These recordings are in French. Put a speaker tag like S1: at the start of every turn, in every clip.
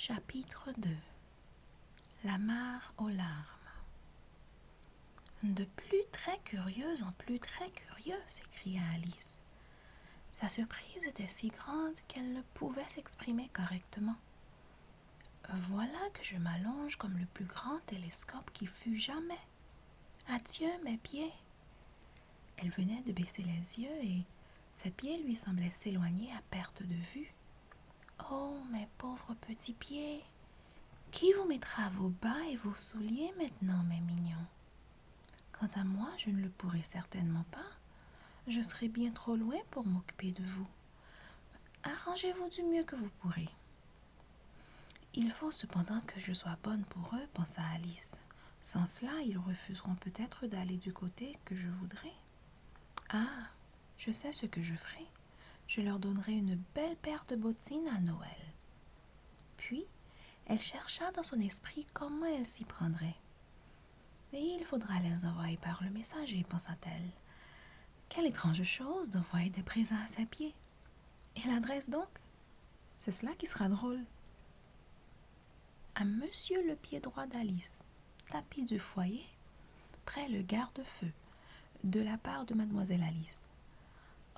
S1: Chapitre 2. La mare aux larmes. De plus très curieuse en plus très curieux, s'écria Alice. Sa surprise était si grande qu'elle ne pouvait s'exprimer correctement. Voilà que je m'allonge comme le plus grand télescope qui fut jamais. Adieu, mes pieds. Elle venait de baisser les yeux et ses pieds lui semblaient s'éloigner à perte de vue. Oh, mes pauvres petits pieds! Qui vous mettra vos bas et vos souliers maintenant, mes mignons? Quant à moi, je ne le pourrai certainement pas. Je serai bien trop loin pour m'occuper de vous. Arrangez-vous du mieux que vous pourrez. Il faut cependant que je sois bonne pour eux, pensa Alice. Sans cela, ils refuseront peut-être d'aller du côté que je voudrais. Ah, je sais ce que je ferai. Je leur donnerai une belle paire de bottines à Noël. Puis, elle chercha dans son esprit comment elle s'y prendrait. Mais il faudra les envoyer par le messager, pensa-t-elle. Quelle étrange chose d'envoyer des présents à ses pieds. Et l'adresse donc? C'est cela qui sera drôle. À Monsieur le pied droit d'Alice, tapis du foyer, près le garde-feu, de la part de Mademoiselle Alice.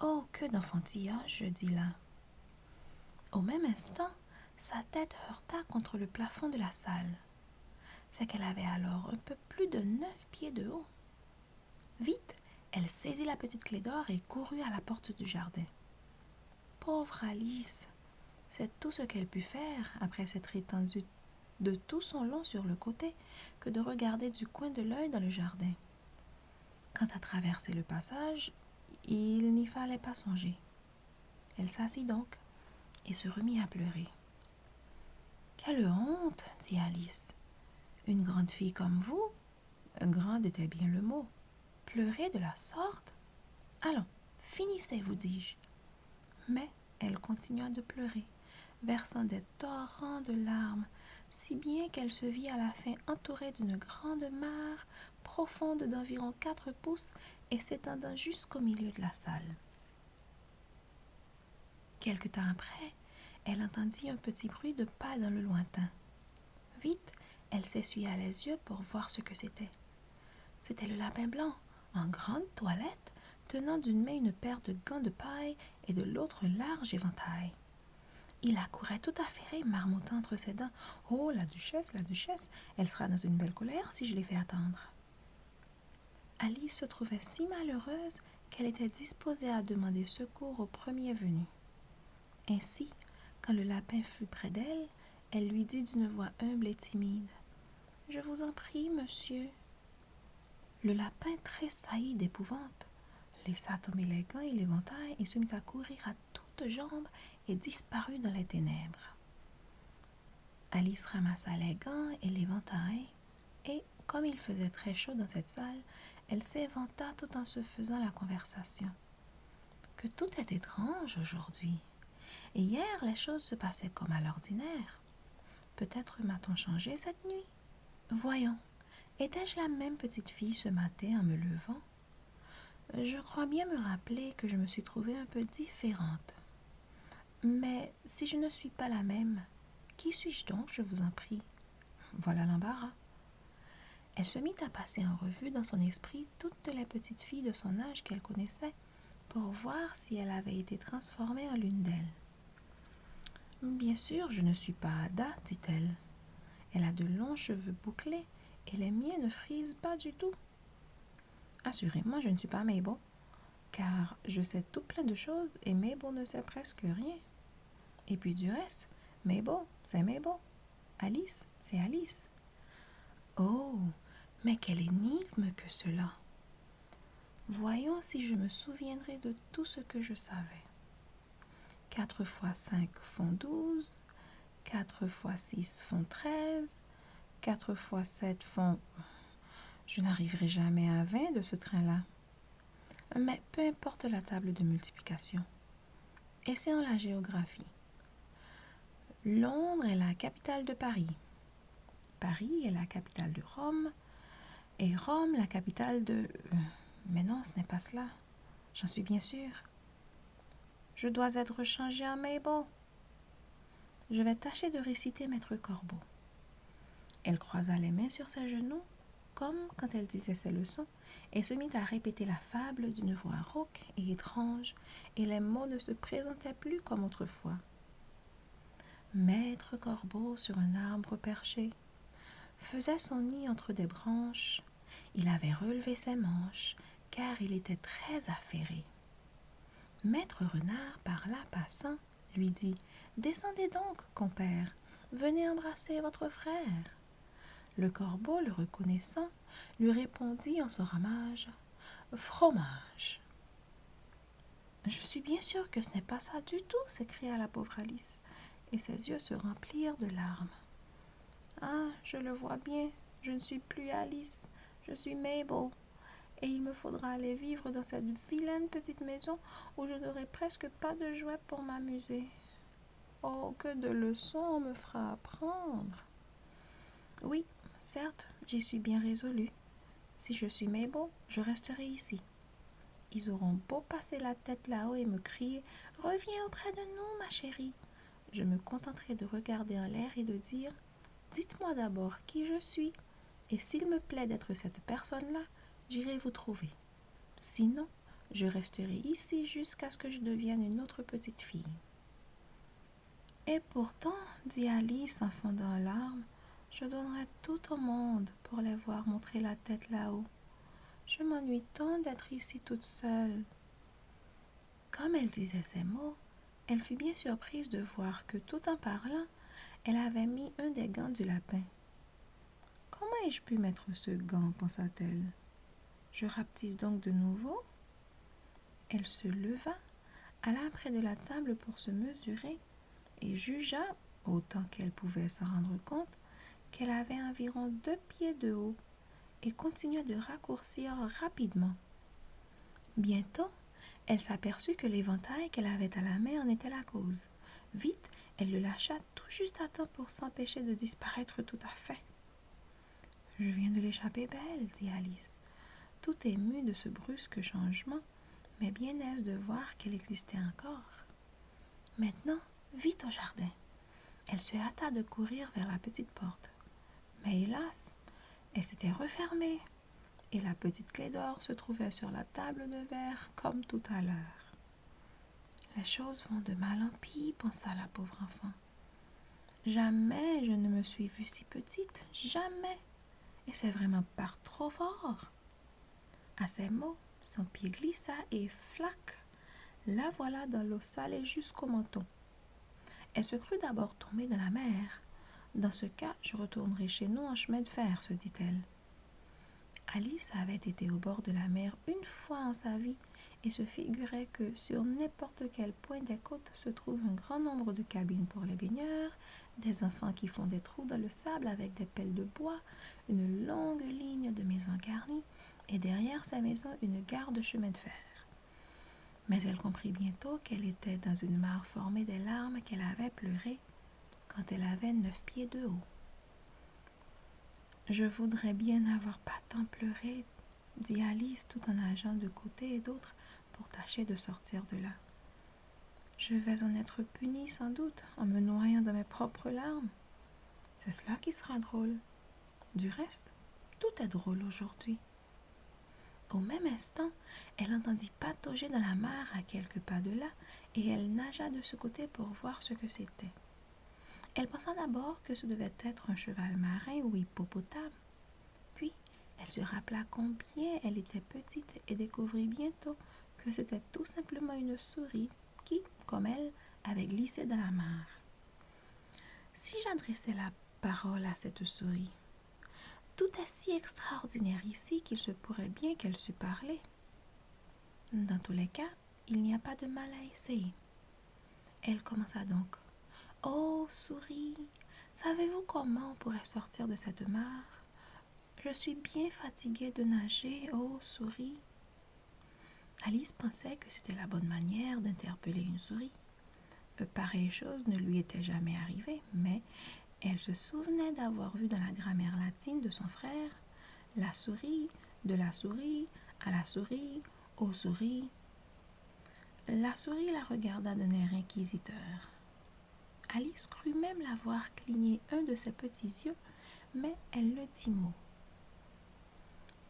S1: Oh, que d'enfantillage, je dis là. Au même instant, sa tête heurta contre le plafond de la salle. C'est qu'elle avait alors un peu plus de 9 pieds de haut. Vite, elle saisit la petite clé d'or et courut à la porte du jardin. Pauvre Alice! C'est tout ce qu'elle put faire, après s'être étendue de tout son long sur le côté, que de regarder du coin de l'œil dans le jardin. Quant à traverser le passage, il n'y fallait pas songer. Elle s'assit donc et se remit à pleurer. « Quelle honte! » dit Alice. « Une grande fille comme vous, grande était bien le mot, pleurer de la sorte? Allons, finissez, vous dis-je. » Mais elle continua de pleurer, versant des torrents de larmes, si bien qu'elle se vit à la fin entourée d'une grande mare profonde d'environ 4 pouces et s'étendant jusqu'au milieu de la salle. Quelque temps après, elle entendit un petit bruit de pas dans le lointain. Vite, elle s'essuya les yeux pour voir ce que c'était. C'était le lapin blanc, en grande toilette, tenant d'une main une paire de gants de paille et de l'autre un large éventail. Il accourait tout affairé, marmottant entre ses dents. « Oh, la duchesse, elle sera dans une belle colère si je l'ai fait attendre. » Alice se trouvait si malheureuse qu'elle était disposée à demander secours au premier venu. Ainsi, quand le lapin fut près d'elle, elle lui dit d'une voix humble et timide. « Je vous en prie, monsieur. » Le lapin tressaillit d'épouvante, laissa tomber les gants et l'éventail et se mit à courir à toutes jambes et disparut dans les ténèbres. Alice ramassa les gants et l'éventail et, comme il faisait très chaud dans cette salle, elle s'éventa tout en se faisant la conversation. Que tout est étrange aujourd'hui. Et hier, les choses se passaient comme à l'ordinaire. Peut-être m'a-t-on changé cette nuit? Voyons, étais-je la même petite fille ce matin en me levant? Je crois bien me rappeler que je me suis trouvée un peu différente. Mais si je ne suis pas la même, qui suis-je donc, je vous en prie? Voilà l'embarras. Elle se mit à passer en revue dans son esprit toutes les petites filles de son âge qu'elle connaissait pour voir si elle avait été transformée en l'une d'elles. « Bien sûr, je ne suis pas Ada, dit-elle. Elle a de longs cheveux bouclés et les miens ne frisent pas du tout. Assurément, je ne suis pas Mabel, car je sais tout plein de choses et Mabel ne sait presque rien. Et puis du reste, Mabel, c'est Mabel. Alice, c'est Alice. Oh, mais quelle énigme que cela! Voyons si je me souviendrai de tout ce que je savais. 4 fois 5 font 12, 4 fois 6 font 13, 4 fois 7 font... Je n'arriverai jamais à 20 de ce train-là. Mais peu importe la table de multiplication. Essayons la géographie. Londres est la capitale de Paris. Paris est la capitale de Rome. Et Rome la capitale de... Mais non, ce n'est pas cela. J'en suis bien sûre. Je dois être changée en Mabel. je vais tâcher de réciter Maître Corbeau. Elle croisa les mains sur ses genoux, comme quand elle disait ses leçons, et se mit à répéter la fable d'une voix rauque et étrange, et les mots ne se présentaient plus comme autrefois. Maître Corbeau sur un arbre perché faisait son nid entre des branches. Il avait relevé ses manches, car il était très affairé. Maître Renard, par là passant, lui dit « Descendez donc, compère, venez embrasser votre frère. » Le corbeau, le reconnaissant, lui répondit en son ramage « Fromage !»« Je suis bien sûre que ce n'est pas ça du tout, s'écria la pauvre Alice, et ses yeux se remplirent de larmes. Ah, je le vois bien, je ne suis plus Alice, je suis Mabel, et il me faudra aller vivre dans cette vilaine petite maison où je n'aurai presque pas de jouets pour m'amuser. Oh, que de leçons on me fera apprendre. Oui, certes, j'y suis bien résolue. Si je suis Mabel, je resterai ici. Ils auront beau passer la tête là-haut et me crier « Reviens auprès de nous, ma chérie !» Je me contenterai de regarder en l'air et de dire « Dites-moi d'abord qui je suis, et s'il me plaît d'être cette personne-là, j'irai vous trouver. Sinon, je resterai ici jusqu'à ce que je devienne une autre petite fille. » Et pourtant, dit Alice en fondant en larmes, je donnerais tout au monde pour les voir montrer la tête là-haut. Je m'ennuie tant d'être ici toute seule. Comme elle disait ces mots, elle fut bien surprise de voir que, tout en parlant, elle avait mis un des gants du lapin. « Comment ai-je pu mettre ce gant ?» pensa-t-elle. « Je rapetisse donc de nouveau ?» Elle se leva, alla près de la table pour se mesurer et jugea, autant qu'elle pouvait s'en rendre compte, qu'elle avait environ 2 pieds de haut et continua de raccourcir rapidement. Bientôt, elle s'aperçut que l'éventail qu'elle avait à la main en était la cause. Vite, elle le lâcha tout juste à temps pour s'empêcher de disparaître tout à fait. « Je viens de l'échapper belle, » dit Alice, tout émue de ce brusque changement, mais bien aise de voir qu'elle existait encore. Maintenant, vite au jardin. Elle se hâta de courir vers la petite porte. Mais hélas, elle s'était refermée, et la petite clé d'or se trouvait sur la table de verre comme tout à l'heure. Les choses vont de mal en pis, pensa la pauvre enfant. Jamais je ne me suis vue si petite, jamais, et c'est vraiment par trop fort. À ces mots, son pied glissa et flac, la voilà dans l'eau salée jusqu'au menton. Elle se crut d'abord tomber dans la mer. Dans ce cas, je retournerai chez nous en chemin de fer, se dit-elle. Alice avait été au bord de la mer une fois en sa vie et se figurait que sur n'importe quel point des côtes se trouve un grand nombre de cabines pour les baigneurs, des enfants qui font des trous dans le sable avec des pelles de bois, une longue ligne de maisons garnies et derrière ces maisons une gare de chemin de fer. Mais elle comprit bientôt qu'elle était dans une mare formée des larmes qu'elle avait pleurées quand elle avait 9 pieds de haut. « Je voudrais bien n'avoir pas tant pleuré, » dit Alice tout en nageant de côté et d'autre pour tâcher de sortir de là. « Je vais en être punie sans doute en me noyant dans mes propres larmes. C'est cela qui sera drôle. Du reste, tout est drôle aujourd'hui. » Au même instant, elle entendit patauger dans la mare à quelques pas de là, et elle nagea de ce côté pour voir ce que c'était. Elle pensa d'abord que ce devait être un cheval marin ou hippopotame. Puis, elle se rappela combien elle était petite et découvrit bientôt que c'était tout simplement une souris qui, comme elle, avait glissé dans la mare. Si j'adressais la parole à cette souris, tout est si extraordinaire ici qu'il se pourrait bien qu'elle sût parler. Dans tous les cas, il n'y a pas de mal à essayer. Elle commença donc. « Oh, souris, savez-vous comment on pourrait sortir de cette mare? Je suis bien fatiguée de nager, oh, souris. » Alice pensait que c'était la bonne manière d'interpeller une souris. Pareille chose ne lui était jamais arrivée, mais elle se souvenait d'avoir vu dans la grammaire latine de son frère la souris, de la souris, à la souris, aux souris. La souris la regarda d'un air inquisiteur. Alice crut même la voir cligner un de ses petits yeux, mais elle ne dit mot.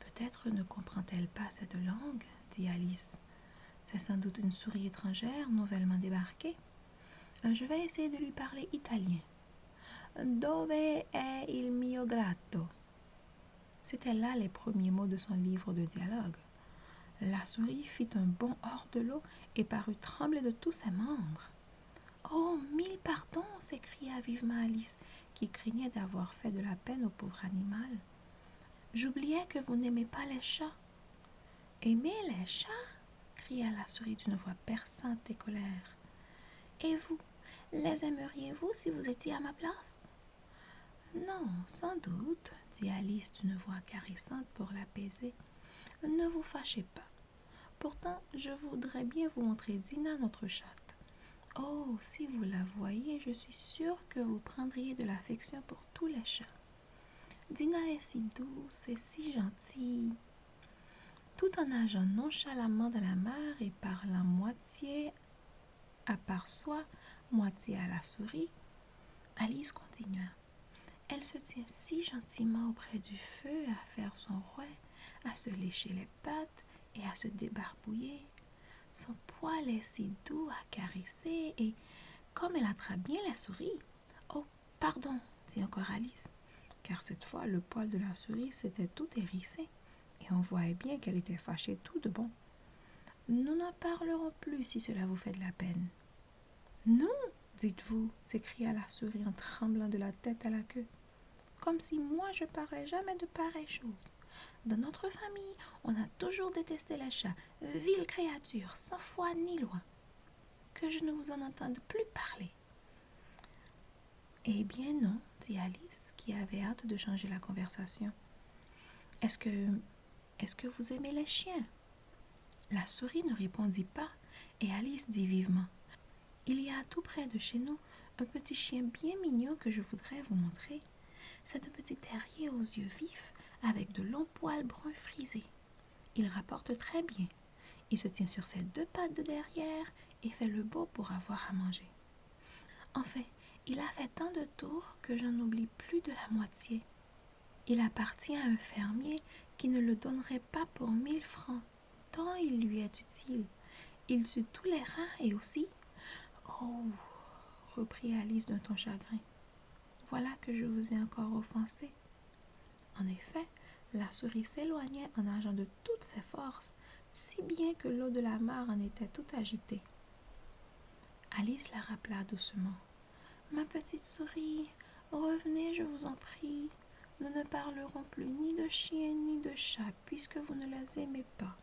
S1: Peut-être ne comprend-elle pas cette langue, dit Alice. C'est sans doute une souris étrangère nouvellement débarquée. Je vais essayer de lui parler italien. Dove è il mio gatto? C'étaient là les premiers mots de son livre de dialogue. La souris fit un bond hors de l'eau et parut trembler de tous ses membres. « Oh, mille pardons !» s'écria vivement Alice, qui craignait d'avoir fait de la peine au pauvre animal. « J'oubliais que vous n'aimez pas les chats. »« Aimer les chats ?» cria la souris d'une voix perçante et colère. « Et vous, les aimeriez-vous si vous étiez à ma place ?»« Non, sans doute, » dit Alice d'une voix caressante pour l'apaiser. « Ne vous fâchez pas. Pourtant, je voudrais bien vous montrer Dina, notre chatte. Oh, si vous la voyiez, je suis sûre que vous prendriez de l'affection pour tous les chats. Dina est si douce et si gentille. » Tout en nageant nonchalamment dans la mer et parlant moitié à part soi, moitié à la souris, Alice continua. Elle se tient si gentiment auprès du feu à faire son rouet, à se lécher les pattes et à se débarbouiller. Son poil est si doux à caresser et comme elle attrape bien la souris. Oh, pardon, dit encore Alice, car cette fois le poil de la souris s'était tout hérissé et on voyait bien qu'elle était fâchée tout de bon. Nous n'en parlerons plus si cela vous fait de la peine. Non, dites-vous, s'écria la souris en tremblant de la tête à la queue. Comme si moi je parlais jamais de pareilles choses. Dans notre famille, on a toujours détesté les chats, viles créatures, sans foi ni loi. Que je ne vous en entende plus parler. Eh bien non, dit Alice, qui avait hâte de changer la conversation. Est-ce que vous aimez les chiens? La souris ne répondit pas, et Alice dit vivement. Il y a tout près de chez nous un petit chien bien mignon que je voudrais vous montrer. C'est un petit terrier aux yeux vifs, avec de longs poils bruns frisés. Il rapporte très bien. Il se tient sur ses deux pattes de derrière et fait le beau pour avoir à manger. Enfin, il a fait tant de tours que j'en oublie plus de la moitié. Il appartient à un fermier qui ne le donnerait pas pour 1000 francs, tant il lui est utile. Il tue tous les rats et aussi... Oh, reprit Alice d'un ton chagrin. Voilà que je vous ai encore offensé. En effet, la souris s'éloignait en nageant de toutes ses forces, si bien que l'eau de la mare en était toute agitée. Alice la rappela doucement. « Ma petite souris, revenez, je vous en prie. Nous ne parlerons plus ni de chiens ni de chats, puisque vous ne les aimez pas. »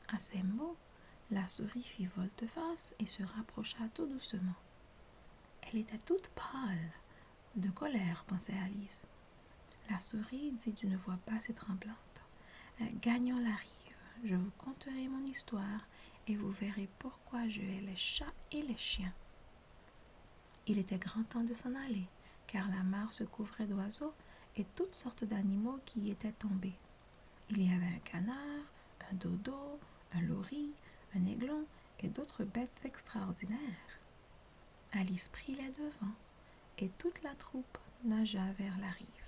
S1: À ces mots, la souris fit volte-face et se rapprocha tout doucement. Elle était toute pâle, de colère, pensait Alice. La souris dit d'une voix basse et tremblante. « Gagnons la rive, je vous conterai mon histoire et vous verrez pourquoi je hais les chats et les chiens. » Il était grand temps de s'en aller, car la mare se couvrait d'oiseaux et toutes sortes d'animaux qui y étaient tombés. Il y avait un canard, un dodo, un lori, un aiglon et d'autres bêtes extraordinaires. Alice prit les devants et toute la troupe nagea vers la rive.